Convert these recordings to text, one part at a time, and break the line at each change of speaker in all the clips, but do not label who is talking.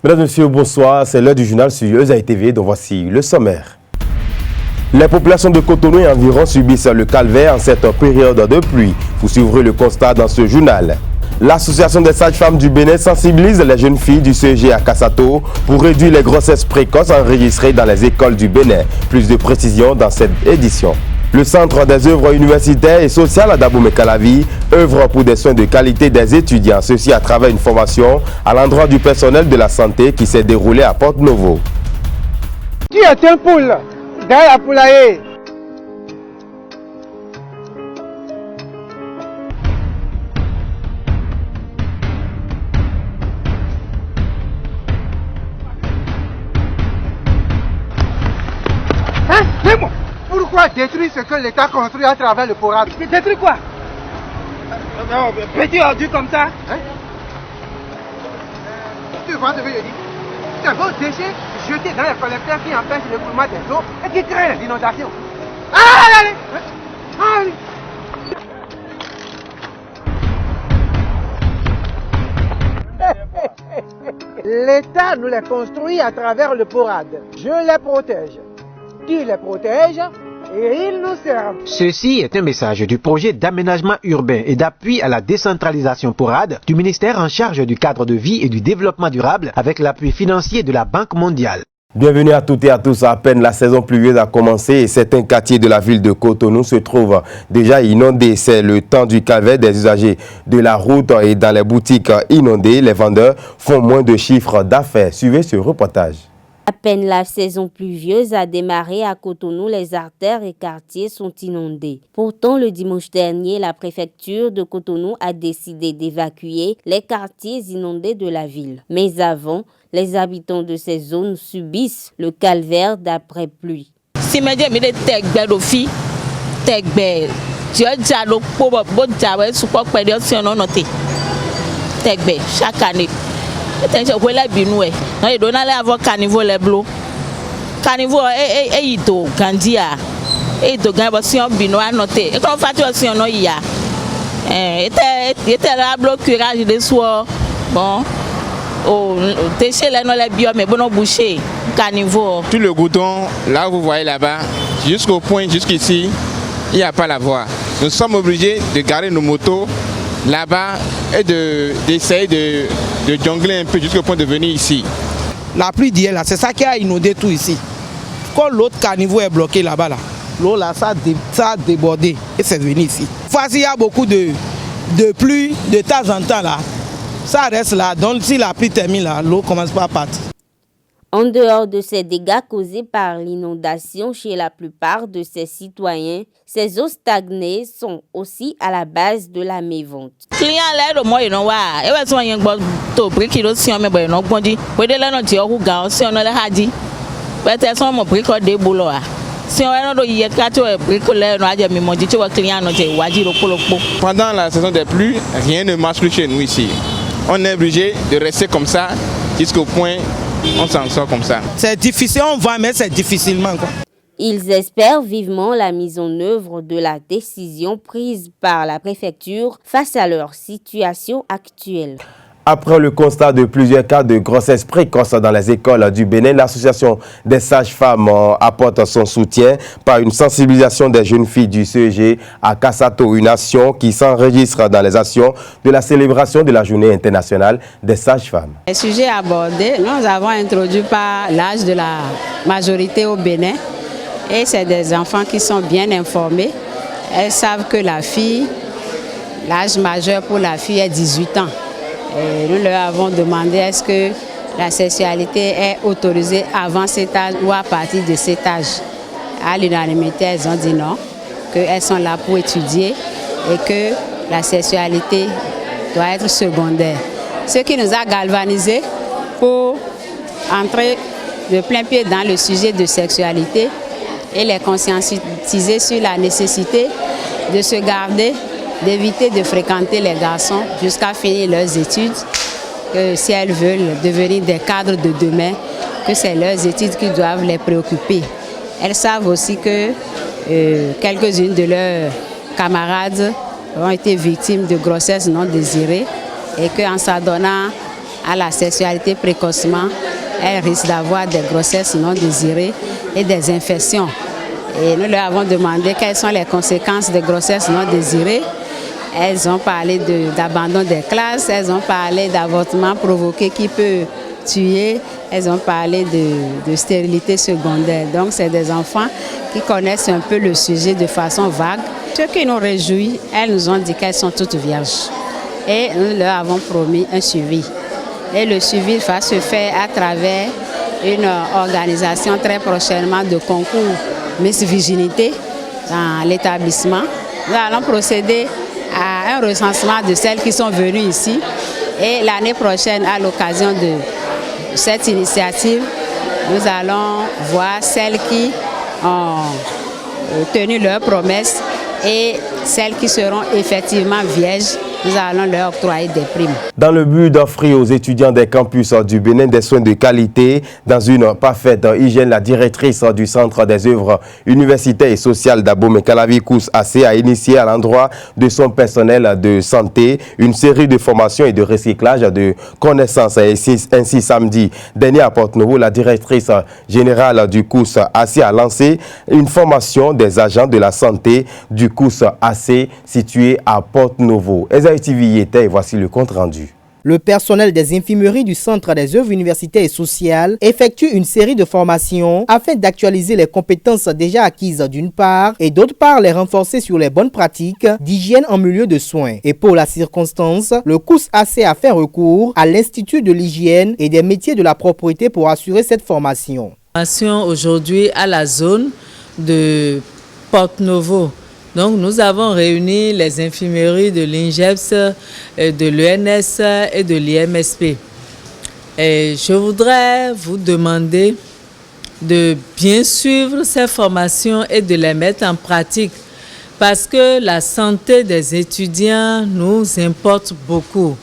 Mesdames et messieurs, bonsoir. C'est l'heure du journal sur ESAI TV, dont voici le sommaire. Les populations de Cotonou et environ subissent le calvaire en cette période de pluie. Vous suivrez le constat dans ce journal. L'association des sages-femmes du Bénin sensibilise les jeunes filles du CEG à Kassato pour réduire les grossesses précoces enregistrées dans les écoles du Bénin. Plus de précisions dans cette édition. Le Centre des œuvres universitaires et sociales d'Abomey-Calavi œuvre pour des soins de qualité des étudiants, ceci à travers une formation à l'endroit du personnel de la santé qui s'est déroulée à Porte-Novo.
Qui est un poule derrière la poulailler? Hein? Dis-moi, pourquoi détruire ce que l'État construit à travers le forage? Détruire quoi? Non, petit ordu comme ça. Hein? Tu vois ce que je dis? C'est vos déchets jetés dans les collecteurs qui empêchent l'écoulement des eaux et qui créent les inondations. Allez! Allez! L'État nous les construit à travers le porade. Je les protège. Qui les protège? Et ils nous servent.
Ceci est un message du projet d'aménagement urbain et d'appui à la décentralisation PORAD du ministère en charge du cadre de vie et du développement durable avec l'appui financier de la Banque mondiale.
Bienvenue à toutes et à tous. À peine la saison pluvieuse a commencé et certains quartiers de la ville de Cotonou se trouvent déjà inondés. C'est le temps du calvaire des usagers de la route et dans les boutiques inondées. Les vendeurs font moins de chiffres d'affaires. Suivez ce reportage.
À peine la saison pluvieuse a démarré à Cotonou, les artères et quartiers sont inondés. Pourtant, le dimanche dernier, la préfecture de Cotonou a décidé d'évacuer les quartiers inondés de la ville. Mais avant, les habitants de ces zones subissent le calvaire d'après pluie.
Chaque année. Caniveau les bleus. Caniveau et ito gandia. Et ito gambation bino a noté. Et quand on fait on y a. Était là bloc curage de soir. Bon. Oh, déchet là non les bio mais bon boucher. Caniveau.
Tout le goudron là vous voyez là-bas jusqu'au point jusqu'ici, il n'y a pas la voie. Nous sommes obligés de garer nos motos là-bas et d'essayer de jongler un peu jusqu'au point de venir ici.
La pluie d'hier là, c'est ça qui a inondé tout ici. Quand l'autre caniveau est bloqué là-bas, l'eau là, ça a débordé et c'est venu ici. Voici, il y a beaucoup de pluie de temps en temps là. Ça reste là, donc si la pluie termine là, l'eau commence pas à partir.
En dehors de ces dégâts causés par l'inondation chez la plupart de ces citoyens, ces eaux stagnées sont aussi à la base de la mévente.
Client là de moi il non wa e wa so yen gbo to brick lo si on me boy no gbonji we de lana ti o hu ga o si on le haji we te so mo brick o de bolo a si on no do ye ka to brick le no aje mi mo ji ti wa client no je waji ropolopo.
Pendant la saison des pluies, rien ne marche plus chez nous ici. On est obligé de rester comme ça jusqu'au point on s'en sort comme ça.
C'est difficile, on va mais c'est difficilement quoi.
Ils espèrent vivement la mise en œuvre de la décision prise par la préfecture face à leur situation actuelle.
Après le constat de plusieurs cas de grossesse précoce dans les écoles du Bénin, l'association des sages-femmes apporte son soutien par une sensibilisation des jeunes filles du CEG à Kassato, une action qui s'enregistre dans les actions de la célébration de la Journée internationale des sages-femmes.
Les sujets abordés, nous avons introduit par l'âge de la majorité au Bénin et c'est des enfants qui sont bien informés. Elles savent que la fille, l'âge majeur pour la fille est 18 ans. Et nous leur avons demandé est-ce que la sexualité est autorisée avant cet âge ou à partir de cet âge. À l'unanimité, elles ont dit non, qu'elles sont là pour étudier et que la sexualité doit être secondaire. Ce qui nous a galvanisés pour entrer de plein pied dans le sujet de sexualité et les conscientiser sur la nécessité de se garder, d'éviter de fréquenter les garçons jusqu'à finir leurs études, que si elles veulent devenir des cadres de demain, que c'est leurs études qui doivent les préoccuper. Elles savent aussi que quelques-unes de leurs camarades ont été victimes de grossesses non désirées et qu'en s'adonnant à la sexualité précocement, elles risquent d'avoir des grossesses non désirées et des infections. Et nous leur avons demandé quelles sont les conséquences des grossesses non désirées. Elles ont parlé d'abandon des classes, elles ont parlé d'avortement provoqué qui peut tuer, elles ont parlé de stérilité secondaire. Donc c'est des enfants qui connaissent un peu le sujet de façon vague. Ce qui nous réjouit, elles nous ont dit qu'elles sont toutes vierges. Et nous leur avons promis un suivi. Et le suivi va se faire à travers une organisation très prochainement de concours Miss Virginité dans l'établissement. Nous allons procéder à un recensement de celles qui sont venues ici. Et l'année prochaine, à l'occasion de cette initiative, nous allons voir celles qui ont tenu leurs promesses et celles qui seront effectivement vierges. Nous allons leur octroyer des primes.
Dans le but d'offrir aux étudiants des campus du Bénin des soins de qualité dans une parfaite hygiène, la directrice du Centre des œuvres universitaires et sociales d'Abomey-Calavi Kous AC a initié à l'endroit de son personnel de santé une série de formations et de recyclage de connaissances. Ainsi, samedi dernier à Porte-Novo, la directrice générale du Kous AC a lancé une formation des agents de la santé du Kous AC situé à Porte-Novo. Et voici le compte rendu.
Le personnel des infirmeries du Centre des œuvres universitaires et sociales effectue une série de formations afin d'actualiser les compétences déjà acquises d'une part et d'autre part les renforcer sur les bonnes pratiques d'hygiène en milieu de soins. Et pour la circonstance, le COUS AC a fait recours à l'Institut de l'hygiène et des métiers de la propriété pour assurer cette formation.
Aujourd'hui à la zone de Porte-Novo. Donc nous avons réuni les infirmeries de l'INGEPS, de l'ENS et de l'IMSP. Et je voudrais vous demander de bien suivre ces formations et de les mettre en pratique parce que la santé des étudiants nous importe beaucoup.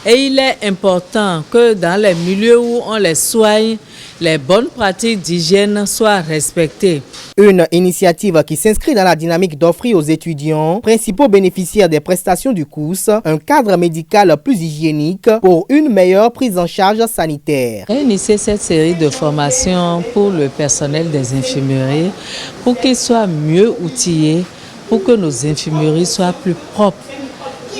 Et il est important que dans les milieux où on les soigne, les bonnes pratiques d'hygiène soient respectées.
Une initiative qui s'inscrit dans la dynamique d'offrir aux étudiants, principaux bénéficiaires des prestations du COUS, un cadre médical plus hygiénique pour une meilleure prise en charge sanitaire.
J'ai initié cette série de formations pour le personnel des infirmeries, pour qu'ils soient mieux outillés, pour que nos infirmeries soient plus propres,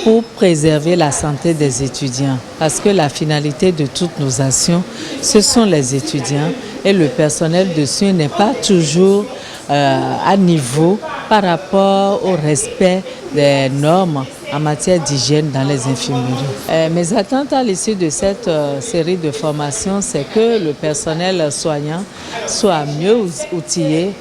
pour préserver la santé des étudiants. Parce que la finalité de toutes nos actions, ce sont les étudiants et le personnel de soins n'est pas toujours à niveau par rapport au respect des normes en matière d'hygiène dans les infirmeries. Mes attentes à l'issue de cette série de formations, c'est que le personnel soignant soit mieux outillé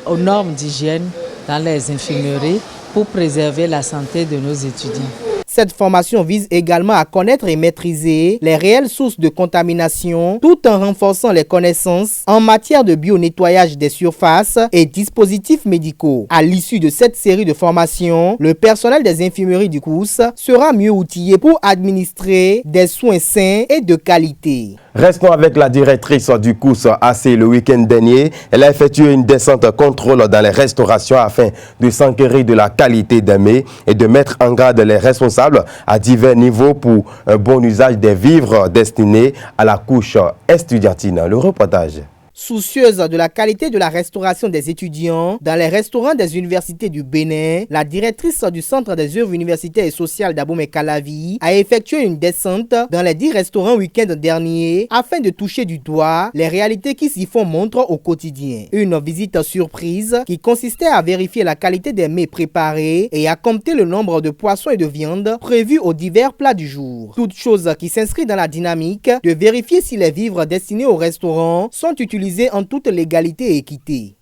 aux normes d'hygiène dans les infirmeries pour préserver la santé de nos étudiants.
Cette formation vise également à connaître et maîtriser les réelles sources de contamination tout en renforçant les connaissances en matière de bio-nettoyage des surfaces et dispositifs médicaux. À l'issue de cette série de formations, le personnel des infirmeries du COUS sera mieux outillé pour administrer des soins sains et de qualité.
Restons avec la directrice du COUS AC le week-end dernier. Elle a effectué une descente contrôle dans les restaurations afin de s'enquérir de la qualité des mets et de mettre en garde les responsables à divers niveaux pour un bon usage des vivres destinés à la couche estudiantine. Le reportage.
Soucieuse de la qualité de la restauration des étudiants dans les restaurants des universités du Bénin, la directrice du Centre des œuvres universitaires et sociales d'Abomey-Calavi a effectué une descente dans les 10 restaurants week-end dernier afin de toucher du doigt les réalités qui s'y font montre au quotidien. Une visite surprise qui consistait à vérifier la qualité des mets préparés et à compter le nombre de poissons et de viande prévus aux divers plats du jour. Toute chose qui s'inscrit dans la dynamique de vérifier si les vivres destinés au restaurant sont utilisés en toute légalité et équité.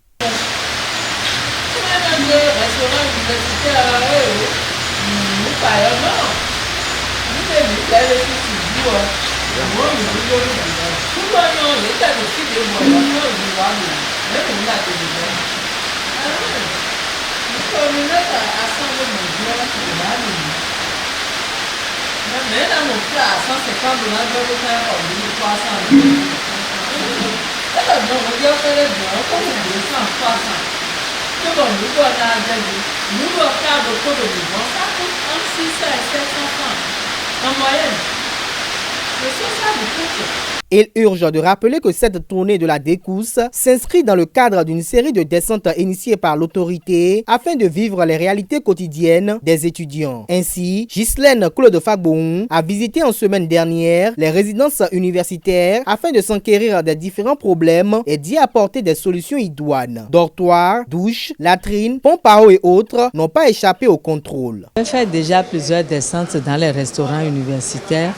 Il urge de rappeler que cette tournée de la DECOUS s'inscrit dans le cadre d'une série de descentes initiées par l'autorité afin de vivre les réalités quotidiennes des étudiants. Ainsi, Ghislaine Claude Fagbon a visité en semaine dernière les résidences universitaires afin de s'enquérir des différents problèmes et d'y apporter des solutions idoines. Dortoirs, douches, latrines, pompes à eau et autres n'ont pas échappé au contrôle.
On fait déjà plusieurs descentes dans les restaurants universitaires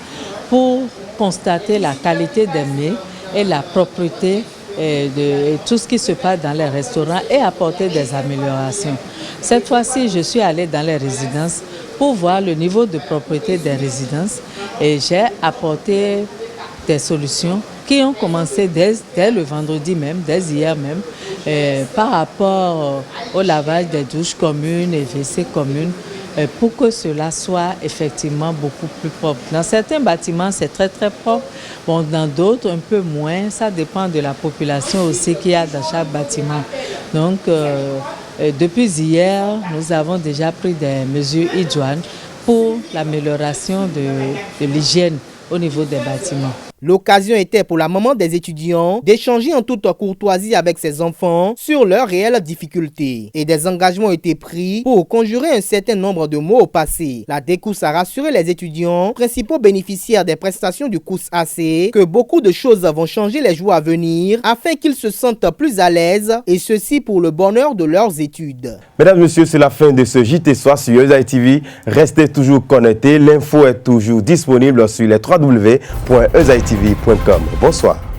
pour constater la qualité des mets et la propreté de tout ce qui se passe dans les restaurants et apporter des améliorations. Cette fois-ci, je suis allée dans les résidences pour voir le niveau de propreté des résidences et j'ai apporté des solutions qui ont commencé dès le vendredi même, dès hier même, par rapport au lavage des douches communes et WC communes, pour que cela soit effectivement beaucoup plus propre. Dans certains bâtiments, c'est très propre. Bon, dans d'autres, un peu moins. Ça dépend de la population aussi qu'il y a dans chaque bâtiment. Donc, depuis hier, nous avons déjà pris des mesures idoines pour l'amélioration de l'hygiène au niveau des bâtiments.
L'occasion était pour la maman des étudiants d'échanger en toute courtoisie avec ses enfants sur leurs réelles difficultés. Et des engagements ont été pris pour conjurer un certain nombre de mots au passé. La DECOUS a rassuré les étudiants, principaux bénéficiaires des prestations du COUS-AC, que beaucoup de choses vont changer les jours à venir afin qu'ils se sentent plus à l'aise et ceci pour le bonheur de leurs études.
Mesdames, Messieurs, c'est la fin de ce JT Soir sur Ezaï TV. Restez toujours connectés. L'info est toujours disponible sur les www.ezaïtv.com. Bonsoir.